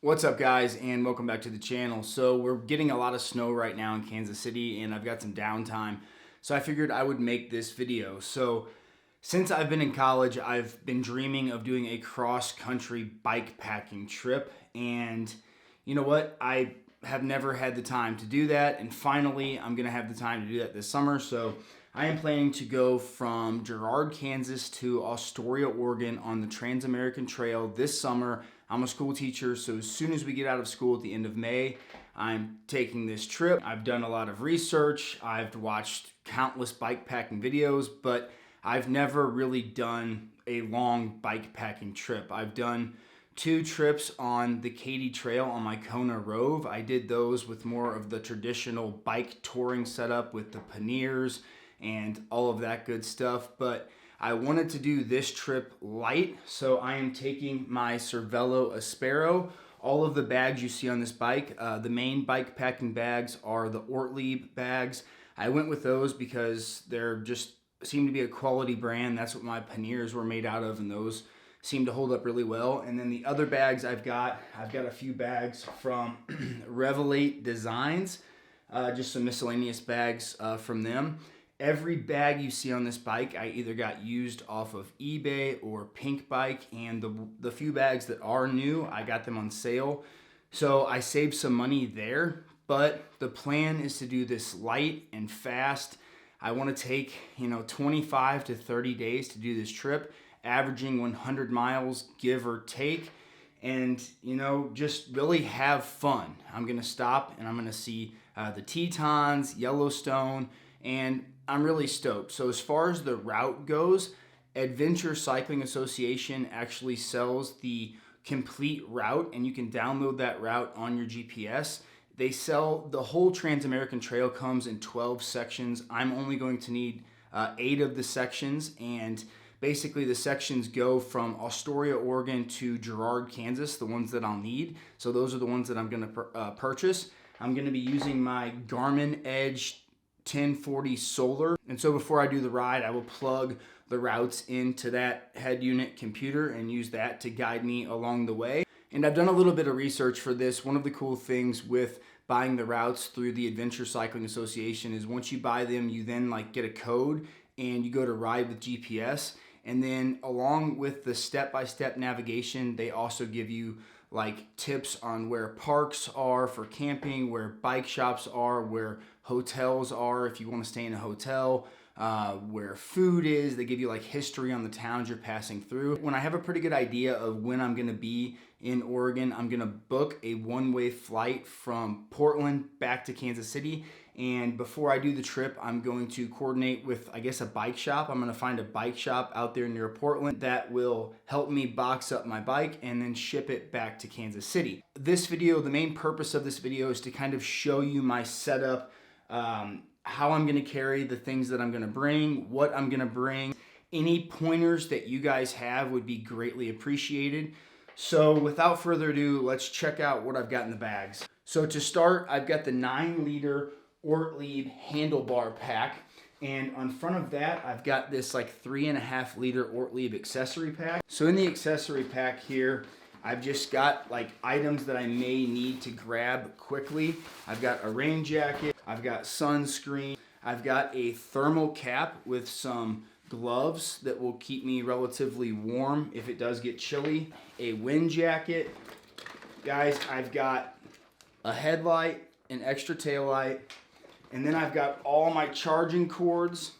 What's up, guys, and welcome back to the channel. So we're getting a lot of snow right now in Kansas City, and I've got some downtime, so I figured I would make this video. So since I've been in college, I've been dreaming of doing a cross-country bike packing trip, and you know what? I have never had the time to do that, and finally I'm gonna have the time to do that this summer. So I am planning to go from Girard, Kansas to Astoria, Oregon on the TransAmerica Trail this summer. I'm a school teacher, so as soon as we get out of school at the end of May, I'm taking this trip. I've done a lot of research. I've watched countless bike packing videos, but I've never really done a long bike packing trip. I've done 2 trips on the Katy Trail on my Kona Rove. I did those with more of the traditional bike touring setup with the panniers and all of that good stuff, but I wanted to do this trip light, so I am taking my Cervelo Aspero. All of the bags you see on this bike, the main bike packing bags are the Ortlieb bags. I went with those because they're just seem to be a quality brand. That's what my panniers were made out of, and those seem to hold up really well. And then the other bags I've got a few bags from Revelate Designs, just some miscellaneous bags from them. Every bag you see on this bike, I either got used off of eBay or Pink Bike, and the few bags that are new, I got them on sale. So I saved some money there, but the plan is to do this light and fast. I want to take, 25 to 30 days to do this trip, averaging 100 miles, give or take, and, just really have fun. I'm going to stop and I'm going to see the Tetons, Yellowstone, and I'm really stoked. So as far as the route goes, Adventure Cycling Association actually sells the complete route, and you can download that route on your GPS. They sell the whole TransAmerican Trail comes in 12 sections. I'm only going to need 8 of the sections, and basically the sections go from Astoria, Oregon to Girard, Kansas, the ones that I'll need. So those are the ones that I'm going to purchase. I'm going to be using my Garmin Edge 1040 Solar, and so before I do the ride, I will plug the routes into that head unit computer and use that to guide me along the way. And I've done a little bit of research for this. One of the cool things with buying the routes through the Adventure Cycling Association is once you buy them, you then get a code and you go to ride with GPS, and then along with the step-by-step navigation, they also give you tips on where parks are for camping, where bike shops are, where hotels are if you want to stay in a hotel, where food is. They give you history on the towns you're passing through. When I have a pretty good idea of when I'm going to be in Oregon, I'm going to book a one-way flight from Portland back to Kansas City. And before I do the trip, I'm going to coordinate with, a bike shop. I'm going to find a bike shop out there near Portland that will help me box up my bike and then ship it back to Kansas City. This video, the main purpose of this video is to kind of show you my setup, how I'm going to carry the things that I'm going to bring, what I'm going to bring. Any pointers that you guys have would be greatly appreciated. So without further ado, let's check out what I've got in the bags. So to start, I've got the 9-liter Ortlieb handlebar pack, and on front of that I've got this 3.5-liter Ortlieb accessory pack. So in the accessory pack here, I've just got items that I may need to grab quickly. I've got a rain jacket, I've got sunscreen, I've got a thermal cap with some gloves that will keep me relatively warm if it does get chilly, a wind jacket. Guys, I've got a headlight, an extra tail light, and then I've got all my charging cords.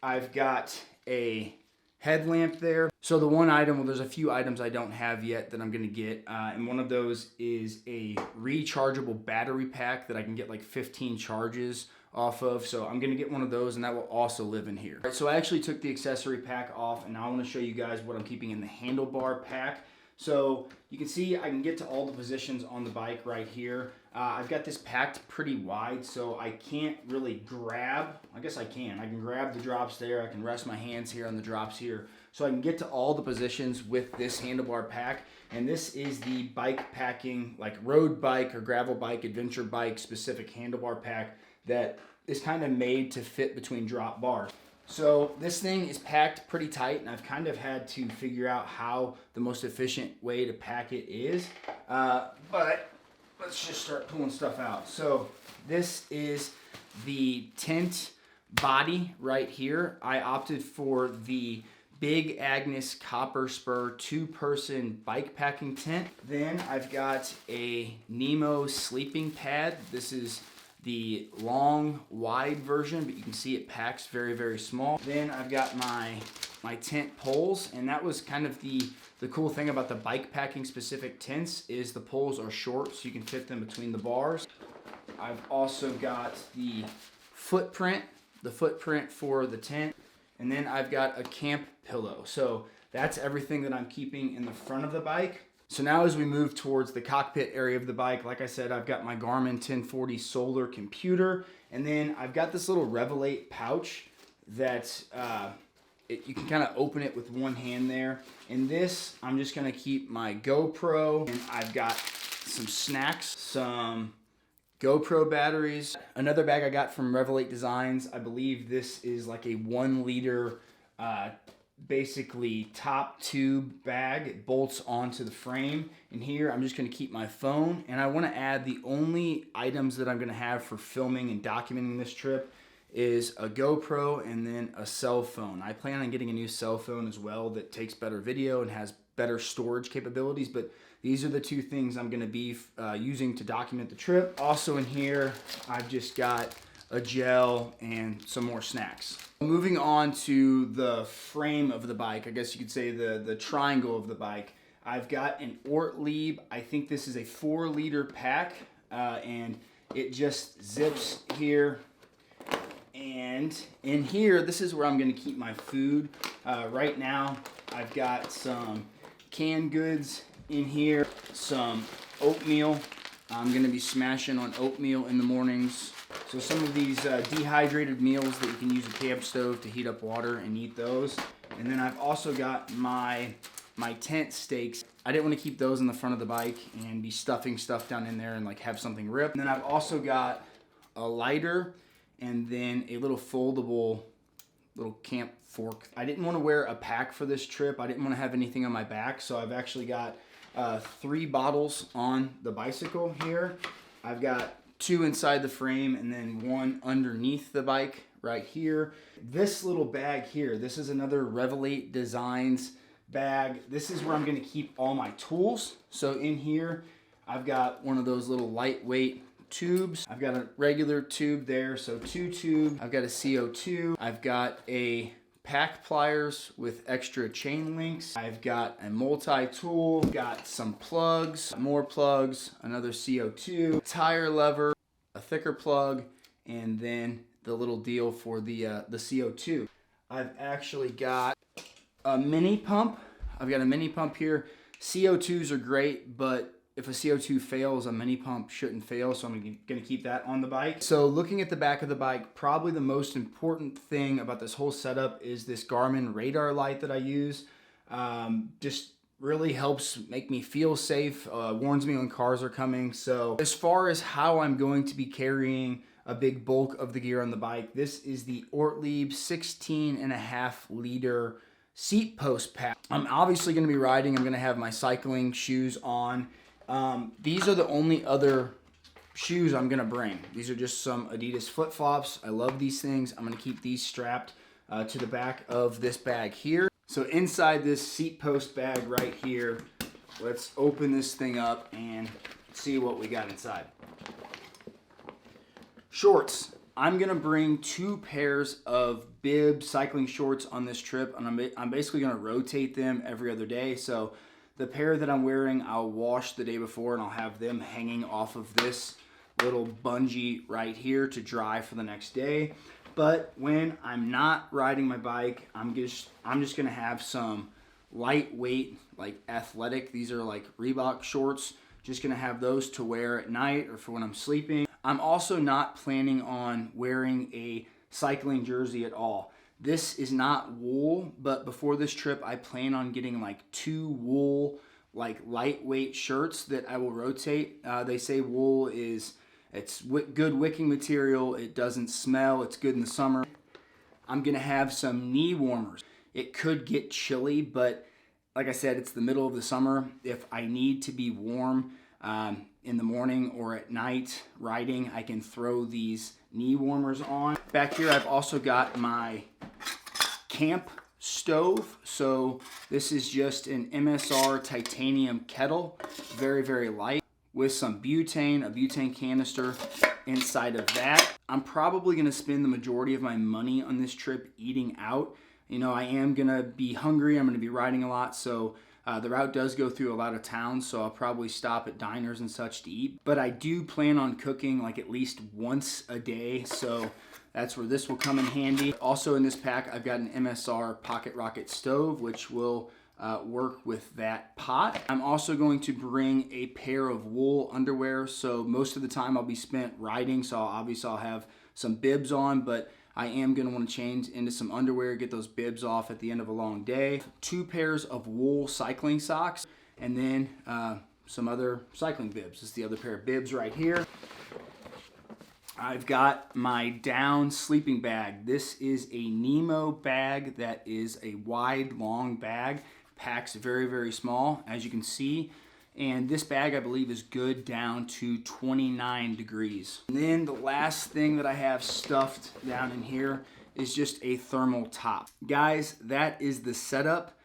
I've got a headlamp there. So the one item, there's a few items I don't have yet that I'm gonna get, and one of those is a rechargeable battery pack that I can get 15 charges off of. So I'm gonna get one of those, and that will also live in here. All right, so I actually took the accessory pack off, and now I wanna show you guys what I'm keeping in the handlebar pack. So you can see I can get to all the positions on the bike right here. I've got this packed pretty wide, so I can't really grab. I guess I can. I can grab the drops there. I can rest my hands here on the drops here. So I can get to all the positions with this handlebar pack. And this is the bike packing, road bike or gravel bike, adventure bike specific handlebar pack that is kind of made to fit between drop bars. So this thing is packed pretty tight, and I've kind of had to figure out how the most efficient way to pack it is. But let's just start pulling stuff out. So this is the tent body right here. I opted for the Big Agnes Copper Spur 2-person bike packing tent. Then I've got a Nemo sleeping pad. This is the long, wide version, but you can see it packs very, very small. Then I've got my tent poles, and that was kind of the cool thing about the bike packing specific tents is the poles are short, so you can fit them between the bars. I've also got the footprint for the tent, and then I've got a camp pillow. So that's everything that I'm keeping in the front of the bike. So now as we move towards the cockpit area of the bike, like I said, I've got my Garmin 1040 solar computer, and then I've got this little Revelate pouch that you can kind of open it with one hand there. In this, I'm just gonna keep my GoPro, and I've got some snacks, some GoPro batteries. Another bag I got from Revelate Designs. I believe this is like a 1 liter basically top tube bag. It bolts onto the frame. And here I'm just going to keep my phone, and I want to add the only items that I'm going to have for filming and documenting this trip is a GoPro and then a cell phone. I plan on getting a new cell phone as well that takes better video and has better storage capabilities, but these are the two things I'm going to be using to document the trip. Also in here, I've just got a gel and some more snacks. Moving on to the frame of the bike, I guess you could say the triangle of the bike. I've got an Ortlieb, I think this is a 4 liter pack, and it just zips here. And in here, this is where I'm gonna keep my food. Right now, I've got some canned goods in here, some oatmeal. I'm gonna be smashing on oatmeal in the mornings. So some of these dehydrated meals that you can use a camp stove to heat up water and eat those. And then I've also got my tent stakes. I didn't want to keep those in the front of the bike and be stuffing stuff down in there and like have something rip. And then I've also got a lighter and then a little foldable little camp fork. I didn't want to wear a pack for this trip. I didn't want to have anything on my back, so I've actually got 3 bottles on the bicycle here. I've got 2 inside the frame and then 1 underneath the bike right here. This little bag here, this is another Revelate Designs bag. This is where I'm going to keep all my tools. So in here, I've got one of those little lightweight tubes. I've got a regular tube there, so 2 tube. I've got a CO2. I've got a pack pliers with extra chain links. I've got a multi-tool, got some plugs, more plugs, another CO2, tire lever, a thicker plug, and then the little deal for the CO2. I've actually got a mini pump. I've got a mini pump here. CO2s are great, but if a CO2 fails, a mini pump shouldn't fail, so I'm gonna keep that on the bike. So looking at the back of the bike, probably the most important thing about this whole setup is this Garmin radar light that I use. Just really helps make me feel safe, warns me when cars are coming. So as far as how I'm going to be carrying a big bulk of the gear on the bike, this is the Ortlieb 16.5 liter seat post pack. I'm obviously gonna be riding. I'm gonna have my cycling shoes on. These are the only other shoes I'm gonna bring. These are just some Adidas flip-flops. I love these things. I'm gonna keep these strapped to the back of this bag here. So inside this seat post bag right here, let's open this thing up and see what we got inside. Shorts. I'm gonna bring 2 pairs of bib cycling shorts on this trip, and I'm basically gonna rotate them every other day. So the pair that I'm wearing, I'll wash the day before, and I'll have them hanging off of this little bungee right here to dry for the next day. But when I'm not riding my bike, I'm just gonna have some lightweight, like athletic. These are like Reebok shorts. Just gonna have those to wear at night or for when I'm sleeping. I'm also not planning on wearing a cycling jersey at all. This is not wool, but before this trip, I plan on getting like 2 wool, like lightweight shirts that I will rotate. They say wool it's good wicking material. It doesn't smell. It's good in the summer. I'm gonna have some knee warmers. It could get chilly, but like I said, it's the middle of the summer. If I need to be warm in the morning or at night riding, I can throw these knee warmers on. Back here, I've also got my camp stove. So this is just an MSR titanium kettle, very, very light, with some butane, a butane canister inside of that. I'm probably gonna spend the majority of my money on this trip eating out. You know, I am gonna be hungry, I'm gonna be riding a lot, so the route does go through a lot of towns, so I'll probably stop at diners and such to eat. But I do plan on cooking like at least once a day, so that's where this will come in handy. Also in this pack, I've got an MSR pocket rocket stove, which will work with that pot. I'm also going to bring a pair of wool underwear, so most of the time I'll be spent riding, so obviously I'll have some bibs on, but I am going to want to change into some underwear, get those bibs off at the end of a long day. 2 pairs of wool cycling socks, and then some other cycling bibs. This is the other pair of bibs right here. I've got my down sleeping bag. This is a Nemo bag that is a wide, long bag. Packs very, very small, as you can see. And this bag, I believe, is good down to 29 degrees. And then the last thing that I have stuffed down in here is just a thermal top. Guys, that is the setup.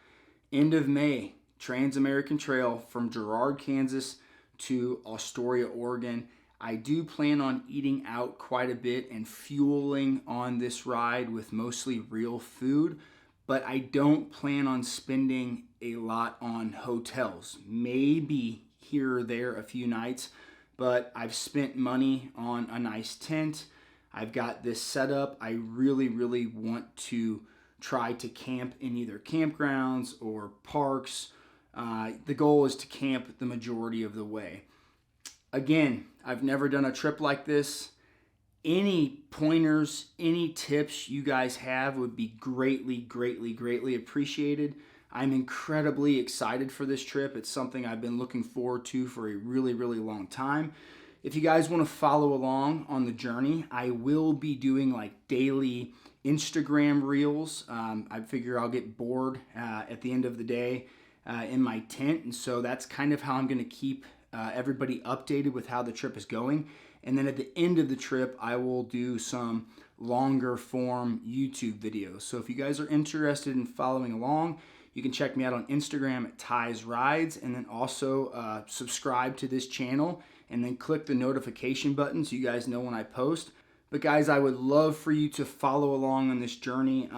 End of May, TransAmerican Trail from Girard, Kansas to Astoria, Oregon. I do plan on eating out quite a bit and fueling on this ride with mostly real food, but I don't plan on spending a lot on hotels. Maybe here or there a few nights, but I've spent money on a nice tent. I've got this set up. I really, really want to try to camp in either campgrounds or parks. The goal is to camp the majority of the way. Again, I've never done a trip like this. Any pointers, any tips you guys have would be greatly, greatly, greatly appreciated. I'm incredibly excited for this trip. It's something I've been looking forward to for a really, really long time. If you guys want to follow along on the journey, I will be doing like daily Instagram reels. I figure I'll get bored at the end of the day in my tent, and so that's kind of how I'm going to keep everybody updated with how the trip is going. And then at the end of the trip, I will do some longer form YouTube videos. So if you guys are interested in following along, you can check me out on Instagram at Ty's Rides, and then also subscribe to this channel and then click the notification button so you guys know when I post. But guys, I would love for you to follow along on this journey.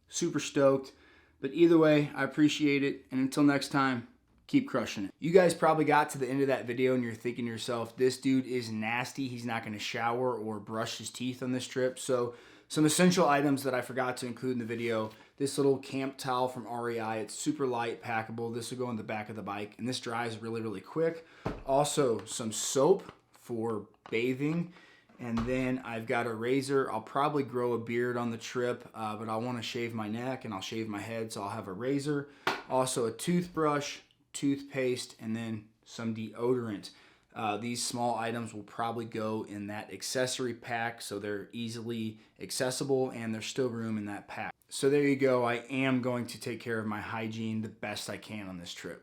Super stoked. But either way, I appreciate it. And until next time, keep crushing it. You guys probably got to the end of that video and you're thinking to yourself, this dude is nasty. He's not going to shower or brush his teeth on this trip. So some essential items that I forgot to include in the video. This little camp towel from REI. It's super light, packable. This will go in the back of the bike, and this dries really, really quick. Also, some soap for bathing. And then I've got a razor. I'll probably grow a beard on the trip, but I want to shave my neck and I'll shave my head, so I'll have a razor. Also a toothbrush, toothpaste, and then some deodorant. These small items will probably go in that accessory pack, so they're easily accessible and there's still room in that pack. So there you go. I am going to take care of my hygiene the best I can on this trip.